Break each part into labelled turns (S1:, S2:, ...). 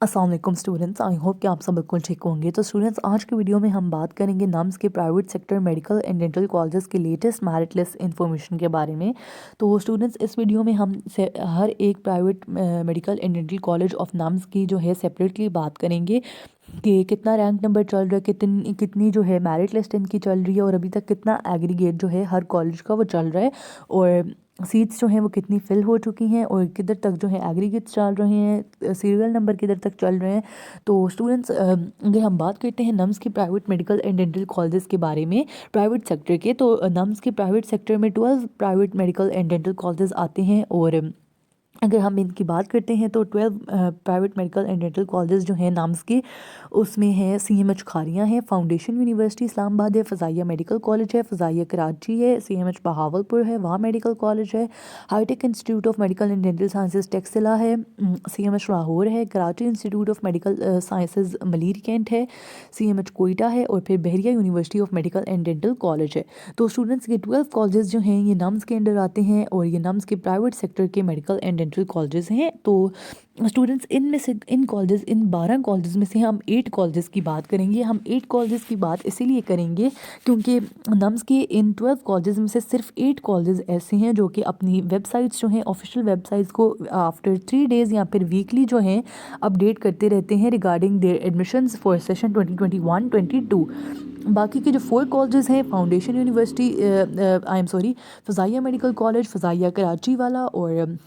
S1: अस्सलाम वालेकुम students, I hope कि आप सब बिल्कुल ठीक होंगे। तो स्टूडेंट्स, आज की वीडियो में हम बात करेंगे नम्स के private sector medical and dental colleges के लेटेस्ट मेरिट लिस्ट इन्फॉर्मेशन के बारे में। तो स्टूडेंट्स, इस वीडियो में हम हर एक private medical and dental college of nums की जो है सेपरेटली बात करेंगे कि कितना रैंक नंबर चल रहा है, कितनी कितनी जो है मेरिट लिस्ट इनकी चल रही है और अभी तक कितना एग्रीगेट जो है हर कॉलेज का वो चल रहा है, और सीट्स जो हैं वो कितनी फिल हो चुकी हैं और किधर तक जो है एग्रीगेट्स चल रहे हैं, सीरियल नंबर किधर तक चल रहे हैं। तो स्टूडेंट्स, अगर हम बात करते हैं नम्स के private medical and dental colleges के बारे में प्राइवेट सेक्टर के, तो नम्स के प्राइवेट सेक्टर में 12 private medical and dental colleges आते हैं। और अगर हम इनकी बात करते हैं तो 12 private medical and dental colleges जो हैं नाम्स के, उसमें है CMH खारियाँ है, फाउंडेशन यूनिवर्सिटी इस्लामाबाद है, फ़ज़ाइया मेडिकल कॉलेज है, फ़ज़ाइया कराची है, CMH बहावलपुर है, वहाँ मेडिकल कॉलेज है, hitech institute of medical and dental sciences Taxila है, CMH लाहौर है, Karachi institute of medical sciences Malir cantt है, CMH कोयटा है, और फिर Bahria university of medical and dental college है। तो स्टूडेंट्स, ये 12 कॉलेजेस जो हैं ये नम्स के अंडर आते हैं और ये नम्स के प्राइवेट सेक्टर के मेडिकल एंड डेंटल कॉलेजेस हैं। तो स्टूडेंट्स, इनमें से इन कॉलेजेस, इन 12 कॉलेजेस में से हम 8 कॉलेजेस की बात करेंगे। हम 8 कॉलेजेस की बात इसीलिए करेंगे क्योंकि नम्स के इन 12 कॉलेजेस में से सिर्फ 8 कॉलेजेस ऐसे हैं जो कि अपनी वेबसाइट्स जो हैं, ऑफिशियल वेबसाइट्स को आफ्टर 3 डेज़ या फिर वीकली जो हैं अपडेट करते रहते हैं regarding their admissions for session 2021-22। बाकी के जो 4 कॉलेजेस हैं, foundation university, I am sorry, Fazaia medical college, Fazaia Karachi वाला, और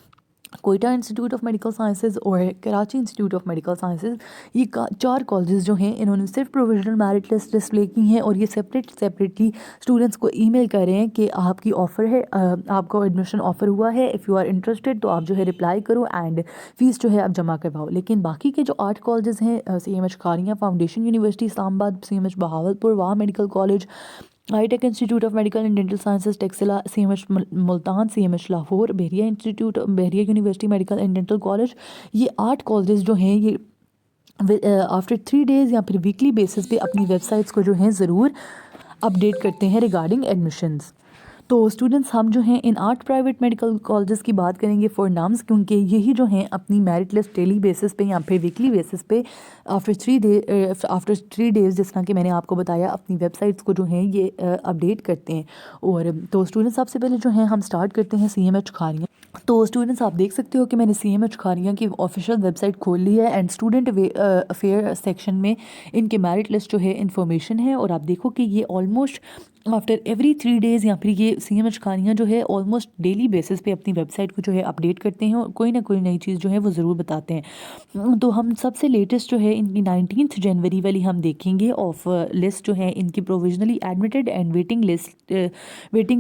S1: Quetta institute of medical sciences और Karachi institute of medical sciences, ये 4 कॉलेजेस जो हैं इन्होंने सिर्फ प्रोविजनल मेरिट लिस्ट डिस्प्ले की हैं और ये सेपरेटली स्टूडेंट्स को ईमेल कर रहे हैं कि आपकी ऑफ़र है, आपको एडमिशन ऑफ़र हुआ है, इफ़ यू आर इंटरेस्टेड तो आप जो है रिप्लाई करो एंड फ़ीस जो है आप जमा करवाओ। लेकिन बाकी के जो 8 कॉलेजेस हैं, CMH Kharian, foundation university Islamabad, CMH Bahawalpur, Wah medical college, hitech institute of medical and dental sciences Taxila, CMH Multan, CMH Lahore, Bahria institute, Bahria university medical and dental college, ये 8 कॉलेजेस जो हैं ये आफ्टर 3 डेज़ या फिर वीकली बेसिस पे अपनी वेबसाइट्स को जो हैं ज़रूर अपडेट करते हैं रिगार्डिंग एडमिशन्स। तो स्टूडेंट्स, हम जो हैं इन 8 प्राइवेट मेडिकल कॉलेजेस की बात करेंगे फॉर नाम्स, क्योंकि यही जो हैं अपनी मेरिट लिस्ट डेली बेसिस पे या फिर वीकली बेसिस पे आफ्टर 3 डेज़, जिस तरह कि मैंने आपको बताया, अपनी वेबसाइट्स को जो हैं ये अपडेट करते हैं। और तो स्टूडेंट्स, सबसे पहले जो हैं हम स्टार्ट करते हैं CMH खारियाँ। तो स्टूडेंट्स, आप देख सकते हो कि मैंने CMH खारियाँ की ऑफिशियल वेबसाइट खोल ली है एंड स्टूडेंट अफेयर सेक्शन में इनके मेरिट लिस्ट जो है इन्फॉर्मेशन है, और आप देखो कि ये ऑलमोस्ट आफ्टर एवरी 3 डेज़ या फिर ये CMH खानियाँ जो है ऑलमोस्ट डेली बेसिस पे अपनी वेबसाइट को जो है अपडेट करते हैं और कोई ना कोई नई चीज़ जो है वो ज़रूर बताते हैं। तो हम सबसे लेटेस्ट जो है इनकी 19 जनवरी वाली हम देखेंगे ऑफ लिस्ट जो है इनकी provisionally admitted and waiting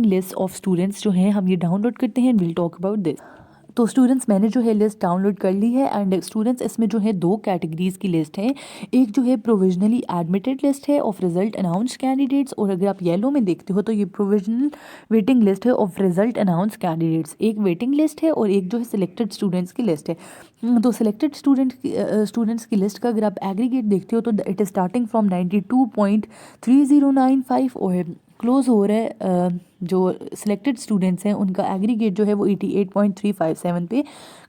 S1: list of students जो हैं, हम ये डाउनलोड करते हैं and will talk about this. तो स्टूडेंट्स, मैंने जो है लिस्ट डाउनलोड कर ली है एंड स्टूडेंट्स, इसमें जो है 2 कैटेगरीज़ की लिस्ट है। एक जो है प्रोविजनली एडमिटेड लिस्ट है ऑफ रिजल्ट अनाउंस्ड कैंडिडेट्स, और अगर आप येलो में देखते हो तो ये प्रोविजनल वेटिंग लिस्ट है ऑफ रिजल्ट अनाउंस्ड कैंडिडेट्स। एक वेटिंग लिस्ट है और एक जो है सिलेक्टेड स्टूडेंट्स की लिस्ट है। तो सिलेक्टेड स्टूडेंट्स की लिस्ट का अगर आप एग्रीगेट देखते हो तो इट इज़ स्टार्टिंग फ्रॉम 92.3095 और क्लोज़ हो रहा है, जो सिलेक्टेड स्टूडेंट्स हैं उनका एग्रीगेट जो है वो 88.357 पे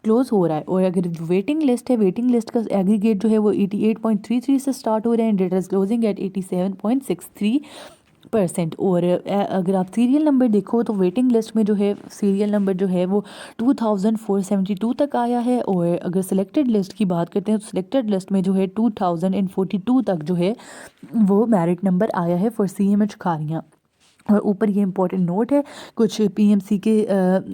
S1: क्लोज़ हो रहा है। और अगर वेटिंग लिस्ट है, वेटिंग लिस्ट का एग्रीगेट जो है वो 88.33 से स्टार्ट हो रहा है and it is closing at 87.63%। और अगर आप सीरियल नंबर देखो तो वेटिंग लिस्ट में जो है सीरियल नंबर जो है वो 2472 तक आया है, और अगर सिलेक्टेड लिस्ट की बात करते हैं तो सिलेक्टेड लिस्ट में जो है 2042 तक जो है वो मेरिट नंबर आया है फॉर CMH खारियाँ। और ऊपर ये इंपॉर्टेंट नोट है, कुछ PMC के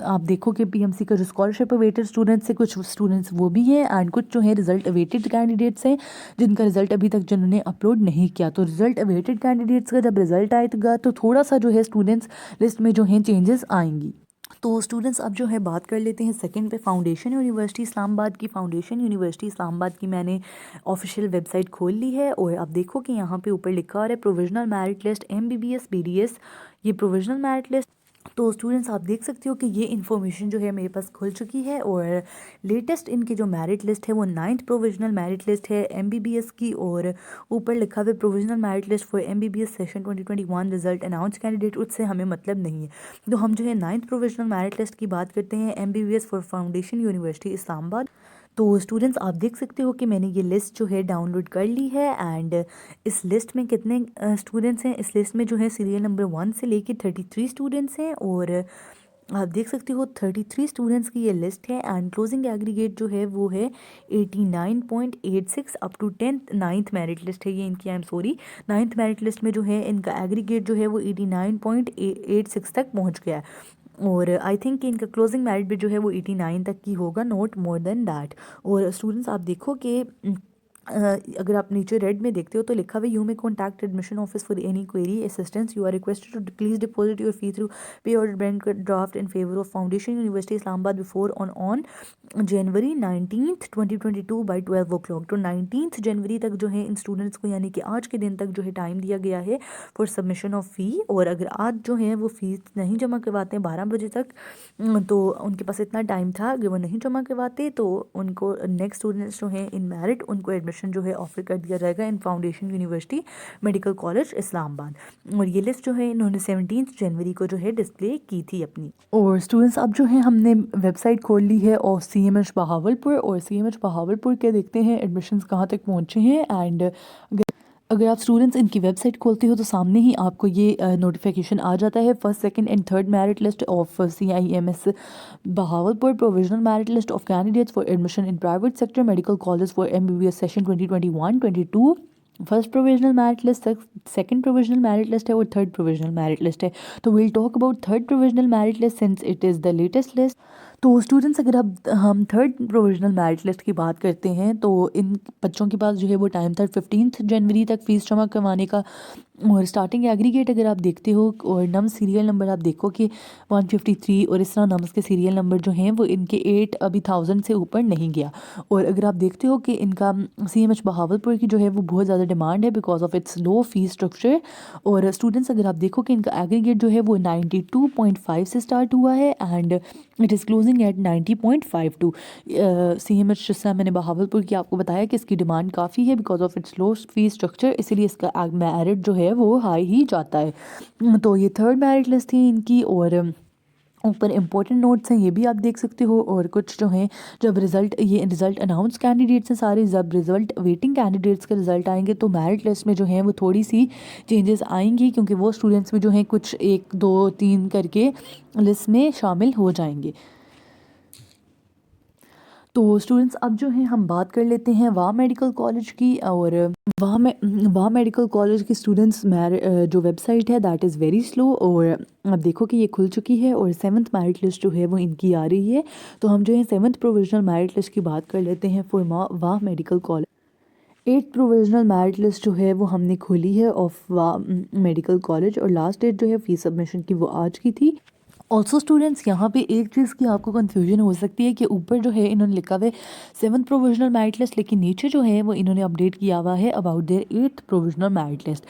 S1: आप देखो कि PMC का जो स्कॉलरशिप अवेटेड स्टूडेंट्स है, कुछ स्टूडेंट्स वो भी हैं एंड कुछ जो है रिजल्ट अवेटेड कैंडिडेट्स हैं जिनका रिजल्ट अभी तक जिन्होंने अपलोड नहीं किया। तो रिजल्ट अवेटेड कैंडिडेट्स का जब रिजल्ट आएगा तो थोड़ा सा जो है स्टूडेंट्स लिस्ट में जो है चेंजेस आएंगी। तो स्टूडेंट्स, अब जो है बात कर लेते हैं सेकंड पे फाउंडेशन यूनिवर्सिटी इस्लामाबाद की। फाउंडेशन यूनिवर्सिटी इस्लामाबाद की मैंने ऑफिशियल वेबसाइट खोल ली है और अब देखो कि यहाँ पे ऊपर लिखा आ रहा है provisional merit list MBBS BDS, ये प्रोविजनल मेरिट लिस्ट। तो स्टूडेंट्स, आप देख सकते हो कि ये इन्फॉर्मेशन जो है मेरे पास खुल चुकी है और लेटेस्ट इनकी जो मेरिट लिस्ट है वो 9th प्रोविजनल मेरिट लिस्ट है MBBS की, और ऊपर लिखा हुआ provisional merit list for MBBS session 2021 result announce candidate, उससे हमें मतलब नहीं है। तो हम जो है 9th प्रोविजनल मेरिट लिस्ट की बात करते हैं MBBS for foundation university Islamabad. तो स्टूडेंट्स आप देख सकते हो कि मैंने ये लिस्ट जो है डाउनलोड कर ली है एंड इस लिस्ट में कितने स्टूडेंट्स हैं। इस लिस्ट में जो है सीरियल नंबर 1 से लेके 33 स्टूडेंट्स हैं और आप देख सकते हो 33 स्टूडेंट्स की ये लिस्ट है एंड क्लोजिंग एग्रीगेट जो है वो है 89.86 up to 10th 9th merit list है ये इनकी। आई am sorry, 9th merit list में जो है इनका एग्रीगेट जो है वो 89.86 तक पहुंच गया है और आई थिंक कि इनका क्लोजिंग मेरिट भी जो है वो 89 तक की होगा, नॉट मोर देन दैट। और स्टूडेंट्स आप देखो कि अगर आप नीचे रेड में देखते हो तो लिखा हुआ you may contact admission office for any query assistance, you are requested to please deposit your fee through pay और bank draft in favour of foundation university Islamabad before on January 19th 2022 by 12 o'clock। तो 19th जनवरी तक जो है इन students को यानी कि आज के दिन तक जो है टाइम दिया गया है फॉर सबमिशन ऑफ फ़ी। और अगर आज जो है वो फीस नहीं जमा करवाते हैं 12 बजे तक तो उनके पास इतना टाइम था, अगर वो नहीं जमा करवाते तो उनको नेक्स्ट स्टूडेंट्स जो हैं इन मेरिट उनको एडमिशन जो है ऑफर कर दिया जाएगा इन foundation university medical college Islamabad. और ये लिस्ट जो है इन्होंने 17 जनवरी को जो है डिस्प्ले की थी अपनी। और स्टूडेंट्स अब जो है हमने वेबसाइट खोल ली है और CMH बहावलपुर, और CMH बहावलपुर के देखते हैं एडमिशन्स कहाँ तक पहुँचे हैं एंड अगर आप स्टूडेंट्स इनकी वेबसाइट खोलते हो तो सामने ही आपको ये नोटिफिकेशन आ जाता है first second and third merit list of CIMS Bahawalpur, provisional merit list of candidates for admission in private sector medical college for MBBS session 2021-22। First provisional merit list, second provisional merit list है और third provisional merit list है। तो will talk about third provisional merit list since it is the latest list. तो students अगर अब हम third provisional merit list की बात करते हैं तो इन बच्चों के पास जो है वो टाइम था 15 जनवरी तक फ़ीस जमा करवाने का। और स्टार्टिंग एग्रीगेट अगर आप देखते हो और नम्स सीरियल नंबर आप देखो कि 153 और इस तरह नम्स के सीरियल नंबर जो हैं वो इनके 8 अभी 1000 से ऊपर नहीं गया। और अगर आप देखते हो कि इनका CMH बहावलपुर की जो है वो बहुत ज़्यादा डिमांड है because of its low fees structure. और स्टूडेंट्स अगर आप देखो कि इनका एग्रीगेट जो है वो 92.5 से स्टार्ट हुआ है and it is closing at 90.52। CMH जिस तरह मैंने बहावलपुर की आपको बताया कि इसकी डिमांड काफ़ी है because of its low fees structure, इसीलिए इसका मेरिट जो है वो हाई ही जाता है। तो ये थर्ड मेरिट लिस्ट थी इनकी और ऊपर इंपॉर्टेंट नोट्स हैं ये भी आप देख सकते हो। और कुछ जो हैं जब ये रिज़ल्ट अनाउंस कैंडिडेट्स हैं सारे, जब रिज़ल्ट वेटिंग कैंडिडेट्स के रिज़ल्ट आएंगे तो मेरिट लिस्ट में जो हैं वो थोड़ी सी चेंजेस आएंगी क्योंकि वो स्टूडेंट्स में जो हैं कुछ 1 2 3 करके लिस्ट में शामिल हो जाएंगे। तो स्टूडेंट्स अब जो है हम बात कर लेते हैं वाह मेडिकल कॉलेज की। और वाह मेडिकल कॉलेज की स्टूडेंट्स जो वेबसाइट है दैट इज़ वेरी स्लो। और अब देखो कि ये खुल चुकी है और 7th मेरिट लिस्ट जो है वो इनकी आ रही है। तो हम जो है 7th प्रोविजनल मेरिट लिस्ट की बात कर लेते हैं for Wah medical college. 8th provisional merit list जो है वो हमने खोली है ऑफ वाह मेडिकल कॉलेज और लास्ट डेट जो है फी सबमिशन की वो आज की थी। ऑल्सो स्टूडेंट्स यहाँ पे एक चीज़ की आपको कन्फ्यूजन हो सकती है कि ऊपर जो है इन्होंने लिखा हुआ है 7th प्रोविजनल मेरिट लिस्ट, लेकिन नीचे जो है वो इन्होंने अपडेट किया हुआ है about their 8th provisional merit list.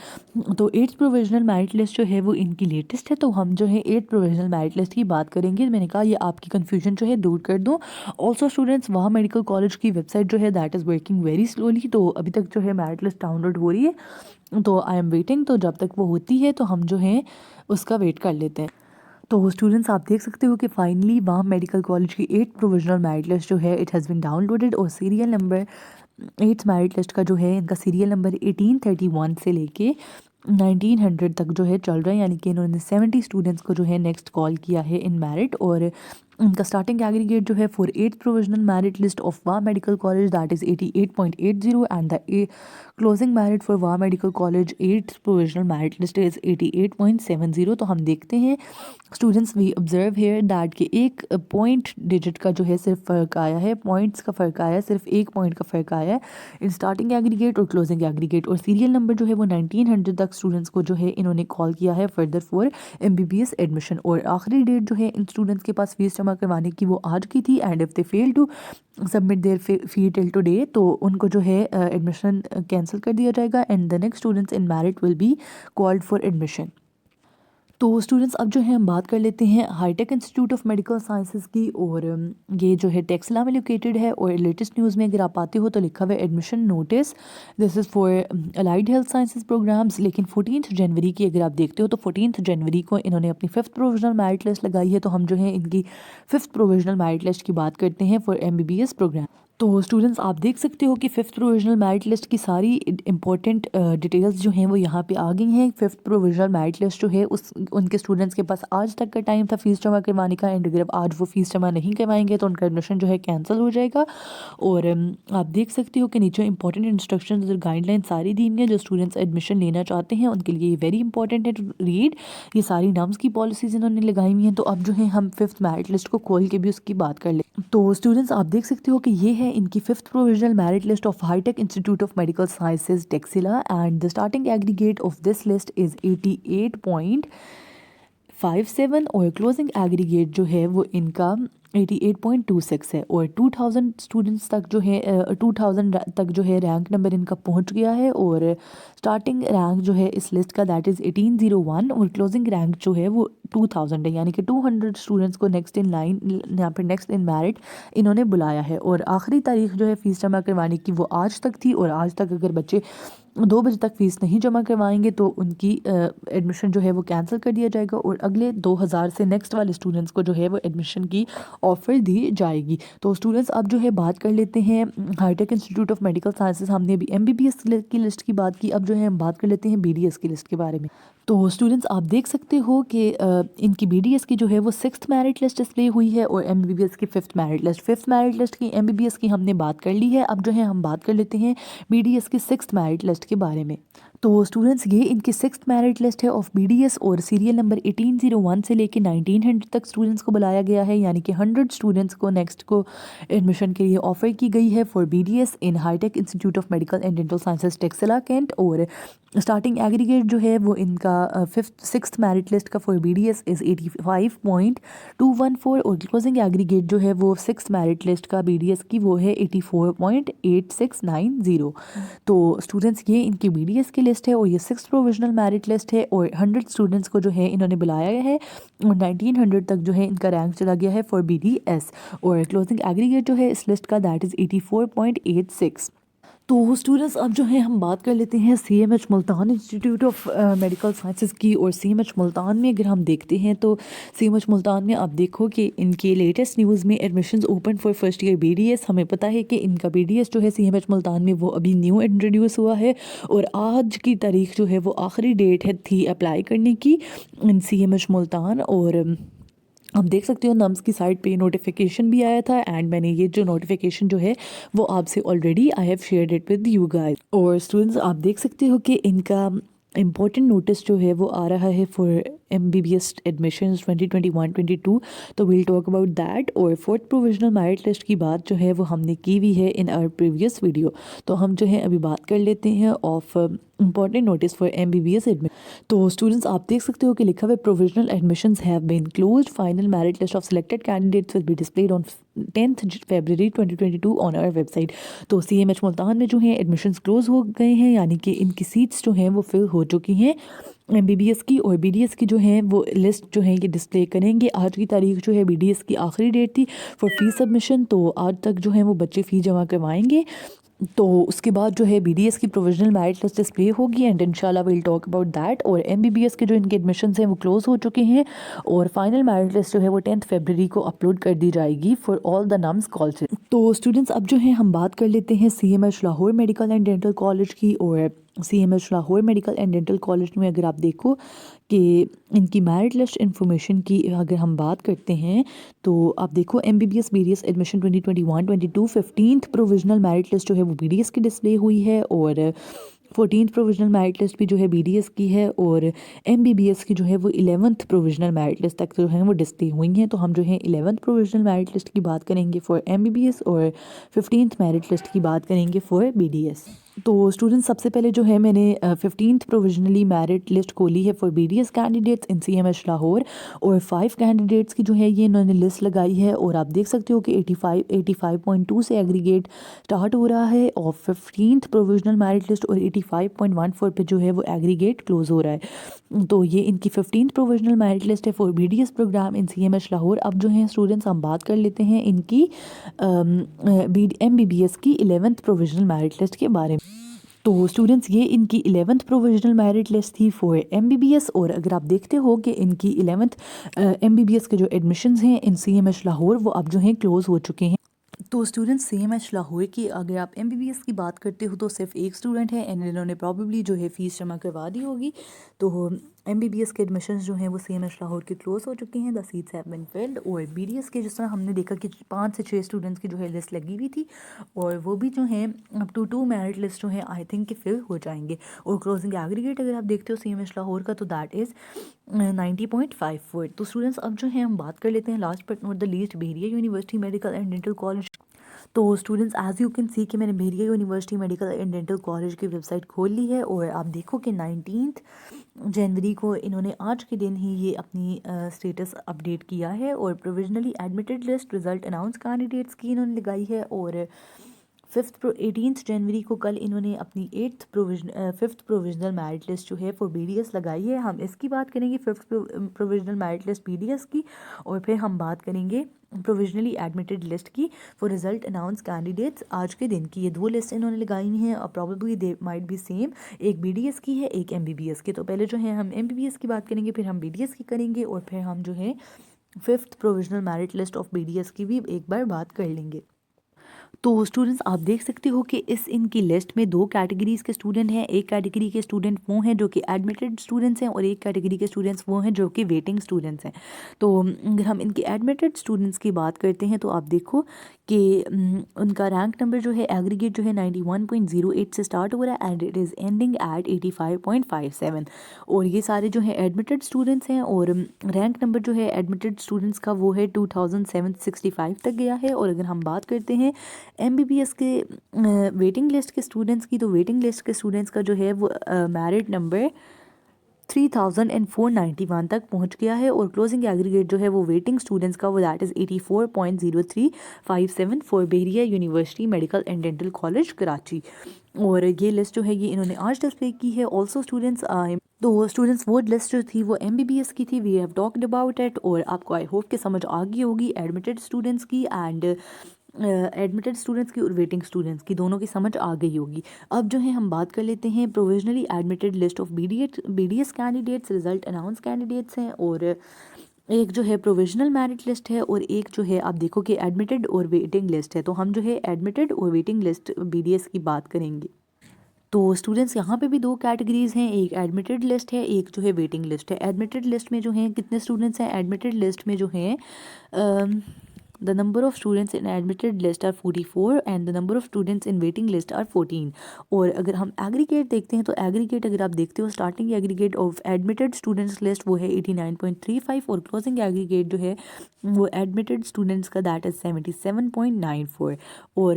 S1: तो 8th प्रोविजनल मेरिट लिस्ट जो है वो इनकी लेटेस्ट है। तो हम जो है 8th प्रोविजनल मेरिट लिस्ट की बात करेंगे। मैंने कहा ये आपकी कन्फ्यूजन जो है दूर कर दूँ। ऑल्सो स्टूडेंट्स वहाँ मेडिकल कॉलेज की वेबसाइट जो है that is working very slowly, तो अभी तक जो है मेरिट लिस्ट डाउनलोड हो रही है। तो आई एम वेटिंग, तो जब तक वो होती है तो हम जो है उसका वेट कर लेते हैं। तो स्टूडेंट्स आप देख सकते हो कि फाइनली वाह मेडिकल कॉलेज की 8th प्रोविजनल मेरिट लिस्ट जो है इट हैज़ बीन डाउनलोडेड और serial number 8th merit list का जो है इनका सीरियल नंबर 1831 से लेके 1900 तक जो है चल रहा है, यानी कि इन्होंने 70 स्टूडेंट्स को जो है नेक्स्ट कॉल किया है इन मेरिट। और इनका स्टार्टिंग एग्रीगेट जो है for 8th provisional merit list of Wah medical college that is 88.80 and the closing merit for Wah medical college 8th provisional merit list is 88.70। तो हम देखते हैं students we observe here that कि एक पॉइंट डिजिट का जो है सिर्फ फ़र्क आया है, पॉइंट्स का फ़र्क आया है, सिर्फ एक पॉइंट का फ़र्क आया है इन स्टार्टिंग एग्रीगेट और क्लोजिंग एग्रीगेट। और सीरियल नंबर जो है वो 1900 तक स्टूडेंट्स को जो है इन्होंने कॉल किया है फर्दर फॉर MBBS एडमिशन। और आखिरी डेट जो है इन स्टूडेंट्स के पास फीस जमा करवाने की वो आज की थी and if they fail to submit their fee till today तो उनको जो है एडमिशन कैंसिल कर दिया जाएगा and the next students in merit will be called for admission. तो स्टूडेंट्स अब जो है हम बात कर लेते हैं hitech institute of medical sciences की। और ये जो है टेक्सला में लोकेटेड है और लेटेस्ट न्यूज़ में अगर आप आते हो तो लिखा हुआ है admission notice, this is for allied health sciences programs. लेकिन 14th जनवरी की अगर आप देखते हो तो 14th जनवरी को इन्होंने अपनी 5th प्रोविजनल मेरिट लिस्ट लगाई है। तो हम जो है इनकी 5th प्रोविजनल मेरिट लिस्ट की बात करते हैं फॉर MBBS प्रोग्राम। तो स्टूडेंट्स आप देख सकते हो कि फिफ्थ प्रोविजनल मेरिट लिस्ट की सारी इंपॉर्टेंट डिटेल्स जो हैं वो यहाँ पे आ गई हैं। फिफ्थ प्रोविजनल मेरिट लिस्ट जो है उस उनके स्टूडेंट्स के पास आज तक का टाइम था फीस जमा करवाने का, एंड अगर आज वो फीस जमा नहीं करवाएंगे तो उनका एडमिशन जो है कैंसिल हो जाएगा। और आप देख सकते हो कि नीचे इंपॉर्टेंट इंस्ट्रक्शंस और गाइडलाइन सारी दी हुई हैं जो स्टूडेंट्स एडमिशन लेना चाहते हैं उनके लिए वेरी इंपॉर्टेंट है टू रीड। ये सारी नाम्स की पॉलिसीज इन्होंने लगाई हुई हैं। तो अब जो है हम फिफ्थ मेरिट लिस्ट को खोल के भी उसकी बात कर ले। तो स्टूडेंट्स आप देख सकते हो कि ये है इनकी fifth provisional merit list of hitech institute of medical sciences Taxila, and the starting aggregate of this list is 88.57 और क्लोजिंग एग्रीगेट जो है वो इनका 88.26 है। और 2000 स्टूडेंट्स तक जो है 2000 तक जो है रैंक नंबर इनका पहुंच गया है। और स्टार्टिंग रैंक जो है इस लिस्ट का दैट इज़ 1801 और क्लोजिंग रैंक जो है वो 2000 है, यानी कि 200 स्टूडेंट्स को नेक्स्ट इन लाइन यहाँ पे नेक्स्ट इन मेरिट इन्होंने बुलाया है। और आखिरी तारीख जो है फ़ीस जमा करवाने की वो आज तक थी, और आज तक अगर बच्चे 2 बजे तक फ़ीस नहीं जमा करवाएंगे तो उनकी एडमिशन जो है वो कैंसिल कर दिया जाएगा, और अगले 2000 से नेक्स्ट वाले स्टूडेंट्स को जो है वो एडमिशन की ऑफ़र दी जाएगी। तो स्टूडेंट्स अब जो है बात कर लेते हैं hitech institute of medical sciences. हमने अभी MBBS की लिस्ट की बात की, अब जो है हम बात कर लेते हैं BDS की लिस्ट के बारे में। तो स्टूडेंट्स आप देख सकते हो कि इनकी BDS की जो है वो 6th मेरिट लिस्ट डिस्प्ले हुई है, और MBBS की 5th merit list. 5th merit list की MBBS की हमने बात कर ली है। अब जो है हम बात कर लेते हैं BDS की 6th मेरिट लिस्ट के बारे में। तो स्टूडेंट्स ये इनकी 6th मेरिट लिस्ट है ऑफ BDS, और सीरियल नंबर 1801 से लेके 1900 तक स्टूडेंट्स को बुलाया गया है, यानी कि 100 स्टूडेंट्स को नेक्स्ट को एडमिशन के लिए ऑफर की गई है for BDS in hitech institute of medical and dental sciences Taxila cantt. और स्टार्टिंग एग्रीगेट जो है वो इनका 6th मेरिट लिस्ट का फॉर BDS इज़ 85.214, और क्लोजिंग एग्रीगेट जो है वो 6th मेरिट लिस्ट का BDS की वो है 84.8690। तो स्टूडेंट्स ये इनकी BDS की लिस्ट है, और ये 6th प्रोविजनल मेरिट लिस्ट है, और 100 स्टूडेंट्स को जो है इन्होंने बुलाया है, और 1900 तक जो है इनका रैंक चला गया है फॉर BDS। और क्लोजिंग एग्रीगेट जो है इस लिस्ट का दैट इज़ 84.86। तो स्टूडेंट्स अब जो है हम बात कर लेते हैं CMH Multan institute of medical sciences की। और CMH मुल्तान में अगर हम देखते हैं तो CMH मुल्तान में आप देखो कि इनके लेटेस्ट न्यूज़ में admissions open for first year BDS। हमें पता है कि इनका BDS जो है CMH मुल्तान में वो अभी न्यू इंट्रोड्यूस हुआ है, और आज की तारीख जो है वो आखिरी डेट है थी अप्लाई करने की इन CMH मुल्तान। और आप देख सकते हो नम्स की साइट पे नोटिफिकेशन भी आया था, एंड मैंने ये जो नोटिफिकेशन जो है वो आपसे already I have shared it with you guys. और स्टूडेंट्स आप देख सकते हो कि इनका इम्पॉर्टेंट नोटिस जो है वो आ रहा है फॉर MBBS एडमिशन्स 2021-22, तो वील टॉक अबाउट दैट। और 4th प्रोविजनल मेरिट लिस्ट की बात जो है वो हमने की हुई है इन आवर प्रीवियस वीडियो। तो हम जो है अभी बात कर लेते हैं of important notice for MBBS admission. तो स्टूडेंट्स आप देख सकते हो कि लिखा हुआ provisional admissions have been closed, final merit list of selected candidates will be displayed on 10th February 2022 on our website. तो CMH मुल्तान में जो है एडमिशंस क्लोज हो गए हैं, यानी कि इनकी सीट्स जो हैं वो फिल हो चुकी हैं MBBS की। और BDS की जो है वो लिस्ट जो है ये डिस्प्ले करेंगे। आज की तारीख जो है BDS की आखिरी डेट थी फॉर फीस सबमिशन, तो आज तक जो है वो बच्चे फ़ी जमा करवाएंगे। तो उसके बाद जो है BDS की प्रोविजनल मेरिट लिस्ट डिस्प्ले होगी, एंड इंशाल्लाह विल टॉक अबाउट दैट। और MBBS के जो इनके एडमिशन्स हैं वो क्लोज हो चुके हैं, और फाइनल मेरिट लिस्ट जो है वो 10th February को अपलोड कर दी जाएगी फॉर ऑल द नाम्स कॉलेज। तो स्टूडेंट्स अब जो है हम बात कर लेते हैं CMH Lahore medical and dental college की। और CMH Lahore medical and dental college में अगर आप देखो कि इनकी मेरिट लिस्ट इन्फॉर्मेशन की अगर हम बात करते हैं तो आप देखो MBBS BDS admission 2021-22 15th provisional merit list जो है वो BDS की डिस्प्ले हुई है, और 14th प्रोविजनल मेरिट लिस्ट भी जो है BDS की है, और MBBS की जो है वो 11th प्रोविजनल मेरिट लिस्ट तक जो है वो डिस्प्ले हुई हैं। तो हम जो है 11th प्रोविजनल मेरिट लिस्ट की बात करेंगे फॉर MBBS, और 15th मेरिट लिस्ट की बात करेंगे फॉर BDS। तो स्टूडेंट्स सबसे पहले जो है मैंने 15th प्रोविजनली मेरिट लिस्ट खोली है for BDS candidates in CMH Lahore, और 5 कैंडिडेट्स की जो है ये इन्होंने लिस्ट लगाई है। और आप देख सकते हो कि 85.2 से एग्रीगेट स्टार्ट हो रहा है, और 15th प्रोविजनल मेरिट लिस्ट और 85.14 पे जो है वो एग्रीगेट क्लोज हो रहा है। तो ये इनकी 15th प्रोविजनल मेरिट लिस्ट है for BDS program in CMH Lahore. अब जो है स्टूडेंट्स हम बात कर लेते हैं इनकी MBBS की 11th प्रोविजनल मेरिट लिस्ट के बारे में। तो स्टूडेंट्स ये इनकी 11th प्रोविजनल मेरिट लिस्ट थी फॉर MBBS। और अगर आप देखते हो कि इनकी 11th MBBS के जो एडमिशन्स हैं इन CMH लाहौर वो अब जो हैं क्लोज हो चुके हैं। तो स्टूडेंट्स CMH लाहौर की अगर आप MBBS की बात करते हो तो सिर्फ एक स्टूडेंट है एंड इन्होंने प्रॉबेबली जो है फ़ीस जमा करवा दी होगी। तो MBBS के एडमिशन्स जो हैं वो CMH लाहौर के क्लोज़ हो चुके हैं, the seats have been filled. और BDS के जिस तरह हमने देखा कि 5 से 6 स्टूडेंट्स की जो है लिस्ट लगी हुई थी और वो भी जो है अप टू 2 मेरिट लिस्ट जो है आई थिंक कि फिल हो जाएंगे। और क्लोजिंग एग्रीगेट अगर आप देखते हो CMH लाहौर का तो दैट इज़ 90.54। तो स्टूडेंट्स अब जो है हम बात कर लेते हैं last but not the least Bahria university medical and dental college. तो students as you can see कि मैंने Bahria university medical and dental college की वेबसाइट खोल ली है और आप देखो कि 19 जनवरी को इन्होंने आज के दिन ही ये अपनी स्टेटस अपडेट किया है और provisionally admitted list result announce candidates की इन्होंने लगाई है। और 18 जनवरी को कल इन्होंने अपनी 5th प्रोविजनल मेरिट लिस्ट जो है फॉर BDS लगाई है। हम इसकी बात करेंगे 5th provisional merit list BDS की और फिर हम बात करेंगे प्रोविजनली एडमिटेड लिस्ट की फॉर रिजल्ट अनाउंस कैंडिडेट्स आज के दिन की। ये 2 लिस्ट इन्होंने लगाई हुई हैं और probably they might be same, एक BDS की है एक MBBS की। तो पहले जो है हम MBBS की बात करेंगे, फिर हम BDS की करेंगे और फिर हम जो है 5th provisional merit list of BDS की भी एक बार बात कर लेंगे। तो स्टूडेंट्स आप देख सकते हो कि इस इनकी लिस्ट में 2 कैटेगरीज के स्टूडेंट हैं। एक कैटेगरी के स्टूडेंट वो हैं जो कि एडमिटेड स्टूडेंट्स हैं और एक कैटेगरी के स्टूडेंट्स वो हैं जो कि वेटिंग स्टूडेंट्स हैं। तो अगर हम इनके एडमिटेड स्टूडेंट्स की बात करते हैं तो आप देखो कि उनका रैंक नंबर जो है एग्रीगेट जो है 91.08 से स्टार्ट हो रहा है and it is ending eight 85.57। और ये सारे जो है एडमिटेड स्टूडेंट्स हैं और रैंक नंबर जो है एडमिटेड स्टूडेंट्स का वो है 2765 तक गया है। और अगर हम बात करते हैं MBBS के वेटिंग लिस्ट के स्टूडेंट्स की, तो वेटिंग लिस्ट के स्टूडेंट्स का जो है वो मेरिट नंबर 3491 तक पहुंच गया है और क्लोजिंग एग्रीगेट जो है वो वेटिंग स्टूडेंट्स का वो that is 84.0357 for Baheria university medical and dental college Karachi. और ये लिस्ट जो है ये इन्होंने आज डिस्प्ले की है। ऑल्सो स्टूडेंट्स तो स्टूडेंट्स वो लिस्ट जो थी वो MBBS की थी, we have talked about it. और आपको आई होप कि समझ आ गई होगी एडमिटेड स्टूडेंट्स की एंड एडमिटेड स्टूडेंट्स की और वेटिंग स्टूडेंट्स की, दोनों की समझ आ गई होगी। अब जो है हम बात कर लेते हैं provisionally admitted list of BDS candidates, result announce candidates हैं और एक जो है प्रोविजनल मेरिट लिस्ट है और एक जो है आप देखो कि एडमिटेड और वेटिंग लिस्ट है। तो हम जो है एडमिटेड और वेटिंग लिस्ट BDS की बात करेंगे। तो स्टूडेंट्स यहाँ पे भी 2 कैटेगरीज हैं, एक एडमिटेड लिस्ट है एक जो है वेटिंग लिस्ट है। एडमिटेड लिस्ट में जो हैं कितने स्टूडेंट्स हैं, एडमिटेड लिस्ट में जो हैं the number of students in admitted list are 44 and the number of students in waiting list are 14। और अगर हम एग्रीगेट देखते हैं तो एग्रीगेट अगर आप देखते हो starting aggregate of admitted students list वो है 89.35 और क्लोजिंग एग्रीगेट जो है वो एडमिटेड स्टूडेंट्स का दैट इज़ 77.94 और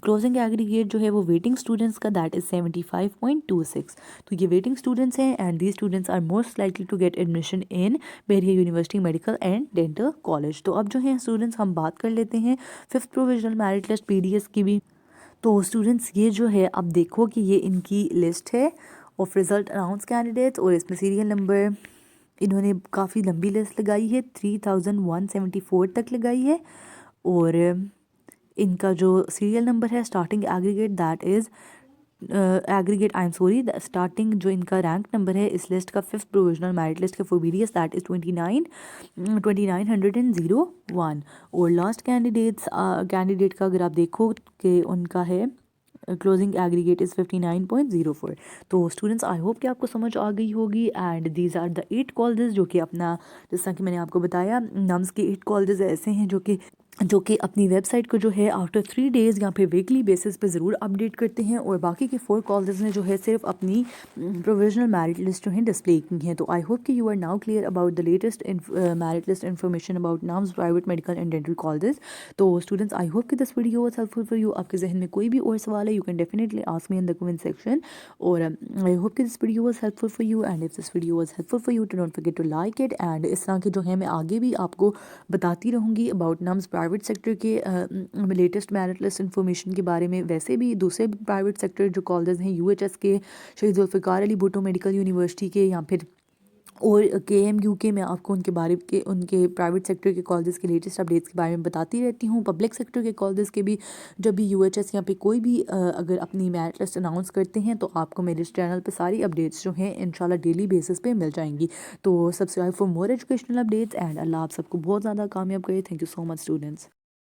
S1: क्लोजिंग एग्रीगेट जो है वो वेटिंग स्टूडेंट्स का दैट इज़ 75.26। तो ये वेटिंग स्टूडेंट्स हैं and these students are most likely to get admission in Bahria university medical and dental college. तो अब जो है स्टूडेंट्स हम बात कर लेते हैं 5th provisional merit list BDS की भी। तो स्टूडेंट्स ये जो है अब देखो कि ये इनकी लिस्ट है ऑफ रिजल्ट अनाउंस कैंडिडेट्स और इसमें सीरियल नंबर इन्होंने काफ़ी लंबी लिस्ट लगाई है, 3174 तक लगाई है। और इनका जो सीरियल नंबर है starting aggregate that is starting जो इनका रैंक नंबर है इस लिस्ट का 5th प्रोविजनल मेरिट लिस्ट के फॉर BDS दैट इज़ 2901। और लास्ट कैंडिडेट का अगर आप देखो कि उनका है क्लोजिंग एग्रीगेट इज़ 59.04। तो स्टूडेंट्स आई होप कि आपको समझ आ गई होगी and these are the 8 colleges जो कि अपना, जिस तरह कि मैंने आपको बताया नम्स के 8 कॉलेजेस ऐसे हैं जो कि अपनी वेबसाइट को जो है आफ्टर 3 डेज़ या फिर वीकली बेसिस पे ज़रूर अपडेट करते हैं और बाकी के 4 कॉलेजेस ने जो है सिर्फ अपनी प्रोविजनल मेरिट लिस्ट जो है डिस्प्ले की हैं। तो आई होप कि you are now clear about the latest merit list information about NUMS private medical and dental colleges. तो स्टूडेंट्स आई होप कि this video was helpful for you. आपके जहन में कोई भी और सवाल है you can definitely ask me in the comment section. और आई होप कि this video was helpful for you and if this video was helpful for you don't forget to like it. And इस तरह के जो है मैं आगे भी आपको बताती रहूँगी अबाउट नाम्स प्राइवेट सेक्टर के लेटेस्ट मेरिट लिस्ट इन्फॉर्मेशन के बारे में। वैसे भी दूसरे प्राइवेट सेक्टर जो कॉलेजेस हैं UHS के, शहीद जुल्फ़िकार अली भुट्टो मेडिकल यूनिवर्सिटी के या फिर और KMU के, मैं आपको उनके बारे के उनके प्राइवेट सेक्टर के कॉलेजेस के लेटेस्ट अपडेट्स के बारे में बताती रहती हूँ। पब्लिक सेक्टर के कॉलेजेस के भी जब भी UHS या पे कोई भी अगर अपनी मेरिट लिस्ट अनाउंस करते हैं तो आपको मेरे इस चैनल पे सारी अपडेट्स जो हैं इंशाल्लाह डेली बेसिस पे मिल जाएंगी। तो subscribe for more educational updates and अल्लाह आप सबको बहुत ज़्यादा कामयाब करे। Thank you so much students.